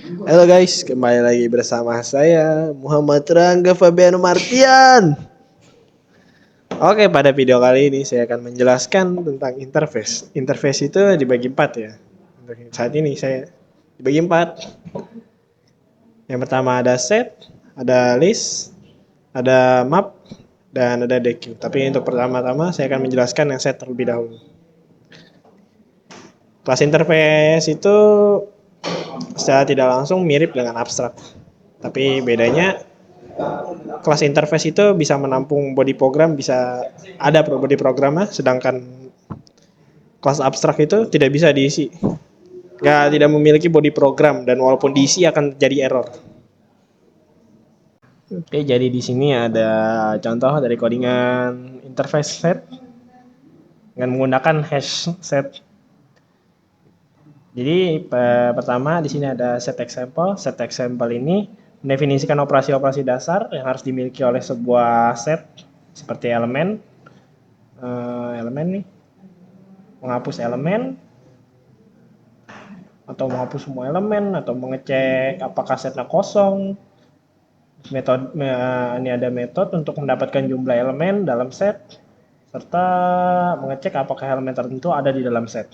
Halo guys, kembali lagi bersama saya Muhammad Rangga Fabiano Martian. Oke, pada video kali ini saya akan menjelaskan tentang interface. Interface itu dibagi empat ya. Untuk saat ini saya dibagi empat. Yang pertama ada set, ada list, ada map, dan ada decking. Tapi untuk pertama-tama saya akan menjelaskan yang set terlebih dahulu. Kelas interface itu secara tidak langsung mirip dengan abstrak. Tapi bedanya kelas interface itu bisa menampung body program, bisa ada body programnya, sedangkan kelas abstrak itu tidak bisa diisi. Tidak memiliki body program dan walaupun diisi akan jadi error. Oke, jadi di sini ada contoh dari codingan interface set dengan menggunakan hash set. Jadi pertama di sini ada set example. Set example ini mendefinisikan operasi-operasi dasar yang harus dimiliki oleh sebuah set seperti elemen, elemen nih, menghapus elemen atau menghapus semua elemen atau mengecek apakah setnya kosong. Ini ada metode untuk mendapatkan jumlah elemen dalam set serta mengecek apakah elemen tertentu ada di dalam set.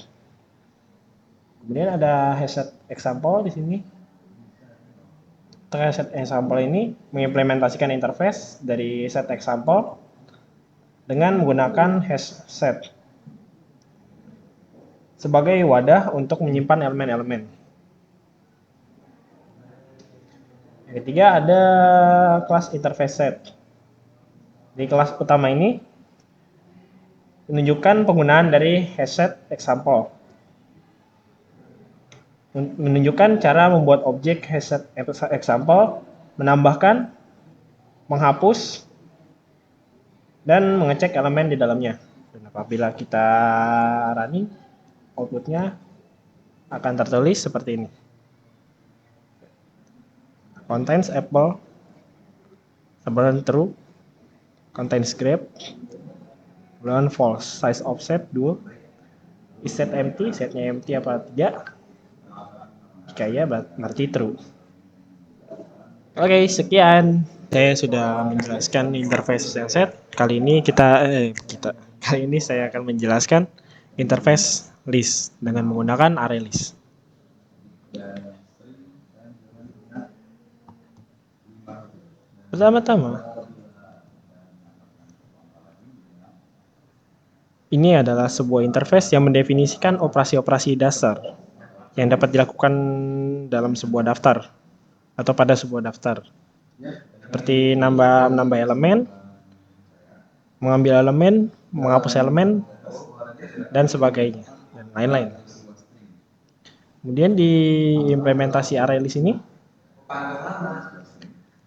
Kemudian ada set example di sini. Set example ini mengimplementasikan interface dari set example dengan menggunakan hash set sebagai wadah untuk menyimpan elemen-elemen. Yang ketiga ada kelas interface set. Di kelas utama ini menunjukkan penggunaan dari hash set example. Menunjukkan cara membuat objek hash set example, menambahkan, menghapus, dan mengecek elemen di dalamnya. Dan apabila kita running, outputnya akan tertulis seperti ini. Contains apple, sebenarnya true, contains grape, kemudian false, size offset 2, is set empty, setnya empty apa tidak, jika iya berarti true. Oke, sekian. Saya sudah menjelaskan interface yang set. Kali ini kali ini saya akan menjelaskan interface list dengan menggunakan array list. Pertama-tama, ini adalah sebuah interface yang mendefinisikan operasi-operasi dasar yang dapat dilakukan dalam sebuah daftar atau pada sebuah daftar. Seperti menambah elemen, mengambil elemen, menghapus elemen, dan sebagainya, dan lain-lain. Kemudian di implementasi array list ini,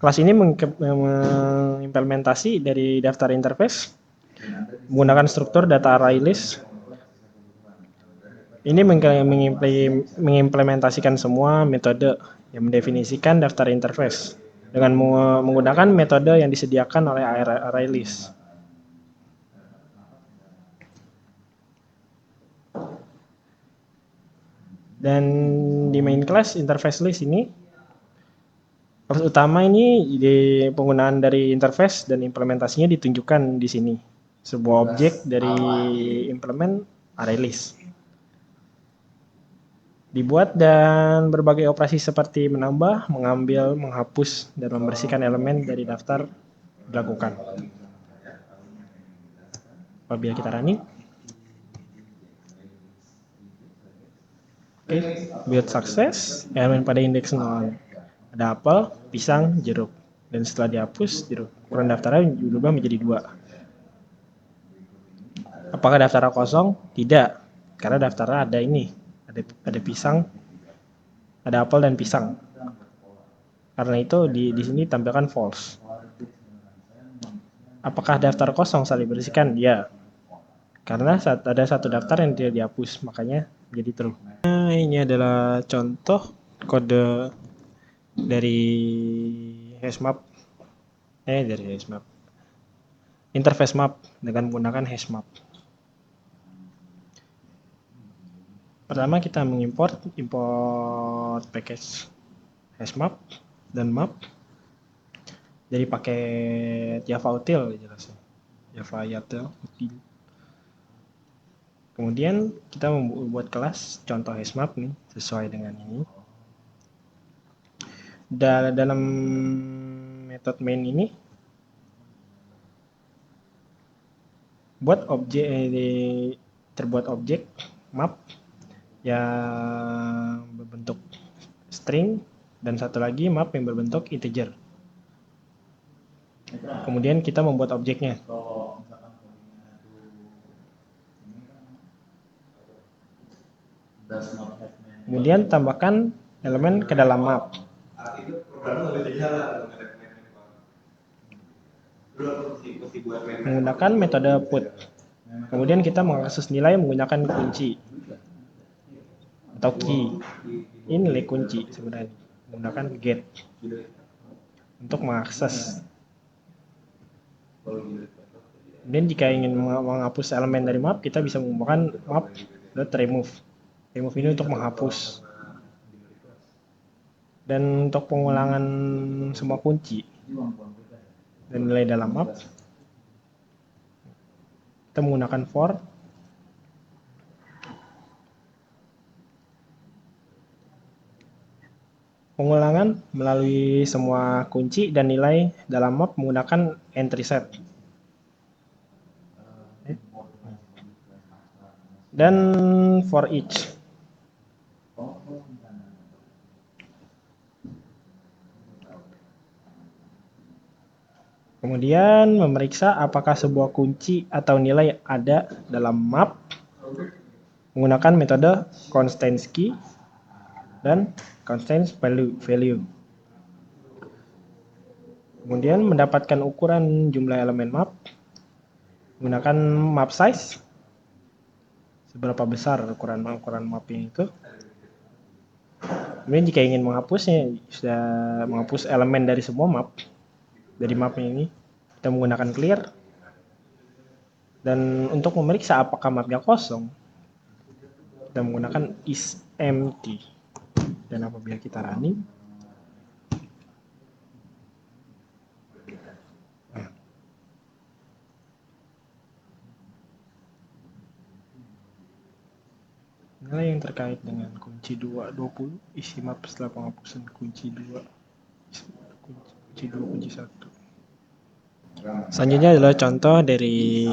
kelas ini mengimplementasi dari daftar interface menggunakan struktur data array list. Ini mengimplementasikan semua metode yang mendefinisikan daftar interface dengan menggunakan metode yang disediakan oleh array list. Dan di main class interface list ini, kelas utama ini di penggunaan dari interface dan implementasinya ditunjukkan di sini. Sebuah objek dari implement array list. Dibuat dan berbagai operasi seperti menambah, mengambil, menghapus, dan membersihkan elemen dari daftar dilakukan. Apabila kita running, oke, build sukses, elemen pada indeks 0. Ada apel, pisang, jeruk. Dan setelah dihapus, jeruk. Ukuran daftarnya berubah menjadi 2. Apakah daftarnya kosong? Tidak, karena daftarnya ada ini. Ada pisang, ada apel dan pisang. Karena itu di sini tampilkan false. Apakah daftar kosong saat dibersihkan? Ya. Karena ada satu daftar yang tidak dihapus, makanya jadi true. Nah, ini adalah contoh kode dari hashmap. Interface map dengan menggunakan hashmap. Pertama kita import package. hashmap dan map jadi pakai Java util jelasnya, Java util. Kemudian kita membuat kelas contoh hashmap nih sesuai dengan ini. Dalam metode main ini buat objek terbuat objek map yang berbentuk string dan satu lagi map yang berbentuk integer. Kemudian kita membuat objeknya. Kemudian tambahkan elemen ke dalam map. Menggunakan metode put. Kemudian kita mengakses nilai menggunakan kunci atau key. Ini nilai kunci sebenarnya. Menggunakan get untuk mengakses. Kemudian jika ingin menghapus elemen dari map, kita bisa menggunakan map.remove. Remove ini untuk menghapus. Dan untuk pengulangan semua kunci dan nilai dalam map, kita menggunakan for. Pengulangan melalui semua kunci dan nilai dalam map menggunakan entry set. Dan for each. Kemudian memeriksa apakah sebuah kunci atau nilai ada dalam map menggunakan metode constants key dan constants value. Kemudian mendapatkan ukuran jumlah elemen map menggunakan map size. Seberapa besar ukuran mapping itu. Kemudian jika ingin menghapusnya, sudah menghapus elemen dari semua map, dari mapnya ini, kita menggunakan clear. Dan untuk memeriksa apakah mapnya kosong, kita menggunakan is empty. Dan apabila kita running, nilai yang terkait dengan kunci 220 isi map setelah penghapusan kunci 2 kunci 2 kunci 1. Selanjutnya adalah contoh dari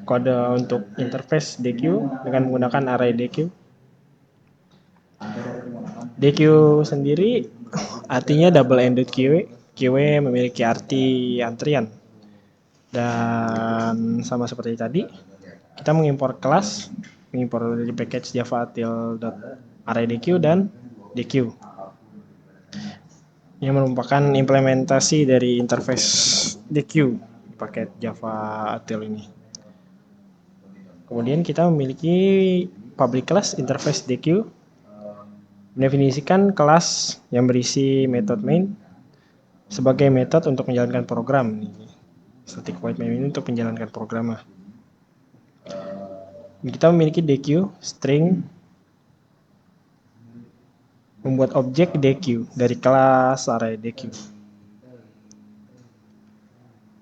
kode untuk interface DQ dengan menggunakan array DQ. DQ sendiri artinya double-ended queue. Queue memiliki arti antrian. Dan sama seperti tadi, kita mengimpor kelas, mengimpor dari package java util.arrayDQ dan DQ. Yang merupakan implementasi dari interface DQ paket java util ini. Kemudian kita memiliki public class interface DQ, mendefinisikan kelas yang berisi method main sebagai metode untuk menjalankan program. Static void main ini untuk menjalankan program. Kita memiliki DQ string membuat objek DQ dari kelas array DQ.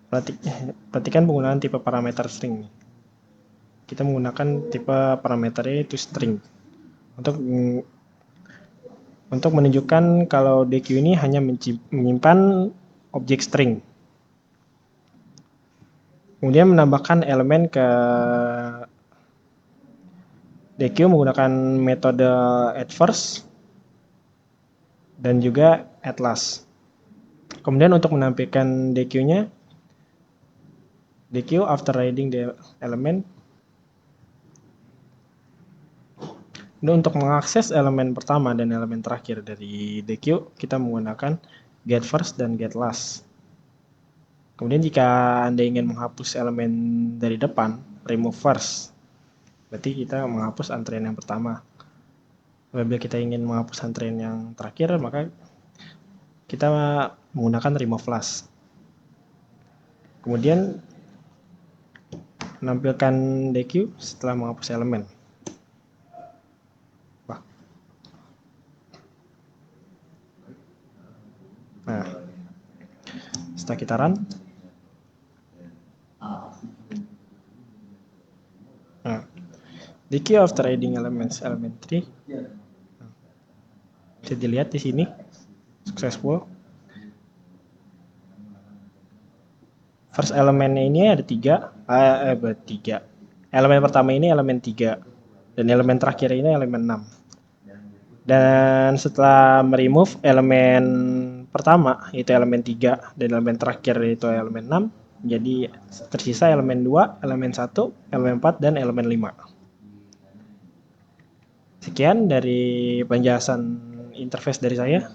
Perhatikan penggunaan tipe parameter string. Kita menggunakan tipe parameternya itu string untuk menunjukkan kalau DQ ini hanya menyimpan objek string. Kemudian menambahkan elemen ke DQ menggunakan metode addFirst dan juga addLast. Kemudian untuk menampilkan DQ-nya, DQ after reading the element. Dan untuk mengakses elemen pertama dan elemen terakhir dari DQ, kita menggunakan getFirst dan getLast. Kemudian jika Anda ingin menghapus elemen dari depan, remove first. Berarti kita menghapus antrean yang pertama. Apabila kita ingin menghapus antrean yang terakhir, maka kita menggunakan remove last. Kemudian menampilkan DQ setelah menghapus elemen. Setelah kita run, nah, the key after adding elements element 3 bisa dilihat di sini successful. First elemennya ini ada tiga. Elemen pertama ini elemen 3 dan elemen terakhir ini elemen 6. Dan setelah meremove elemen pertama yaitu elemen 3 dan elemen terakhir yaitu elemen 6, jadi tersisa elemen 2, elemen 1, elemen 4 dan elemen 5. Sekian dari penjelasan interface dari saya.